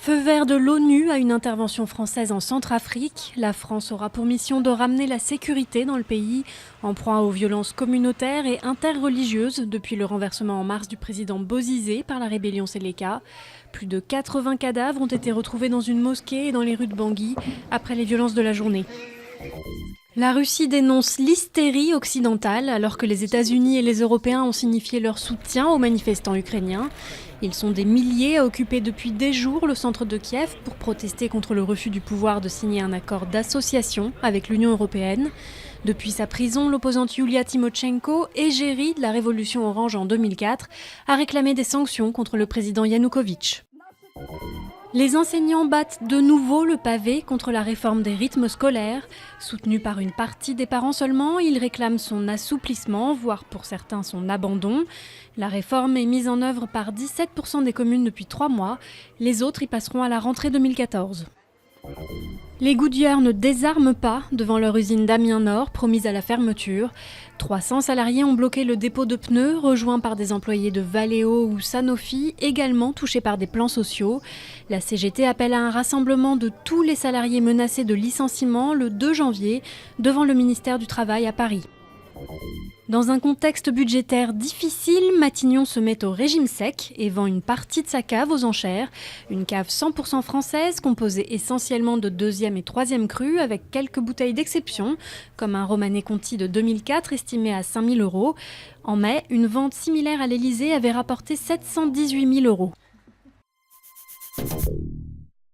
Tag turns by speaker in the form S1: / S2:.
S1: Feu vert de l'ONU à une intervention française en Centrafrique. La France aura pour mission de ramener la sécurité dans le pays, en proie aux violences communautaires et interreligieuses depuis le renversement en mars du président Bozizé par la rébellion Séléka. Plus de 80 cadavres ont été retrouvés dans une mosquée et dans les rues de Bangui après les violences de la journée. La Russie dénonce l'hystérie occidentale alors que les États-Unis et les Européens ont signifié leur soutien aux manifestants ukrainiens. Ils sont des milliers à occuper depuis des jours le centre de Kiev pour protester contre le refus du pouvoir de signer un accord d'association avec l'Union européenne. Depuis sa prison, l'opposante Yulia Tymoshenko, égérie de la révolution orange en 2004, a réclamé des sanctions contre le président Yanukovych. Les enseignants battent de nouveau le pavé contre la réforme des rythmes scolaires. Soutenus par une partie des parents seulement, ils réclament son assouplissement, voire pour certains son abandon. La réforme est mise en œuvre par 17% des communes depuis 3 mois. Les autres y passeront à la rentrée 2014. Les Goodyear ne désarment pas devant leur usine d'Amiens-Nord, promise à la fermeture. 300 salariés ont bloqué le dépôt de pneus, rejoints par des employés de Valeo ou Sanofi, également touchés par des plans sociaux. La CGT appelle à un rassemblement de tous les salariés menacés de licenciement le 2 janvier, devant le ministère du Travail à Paris. Dans un contexte budgétaire difficile, Matignon se met au régime sec et vend une partie de sa cave aux enchères. Une cave 100% française, composée essentiellement de 2e et 3e crus, avec quelques bouteilles d'exception, comme un Romanée Conti de 2004 estimé à 5 000 €. En mai, une vente similaire à l'Élysée avait rapporté 718 000 €.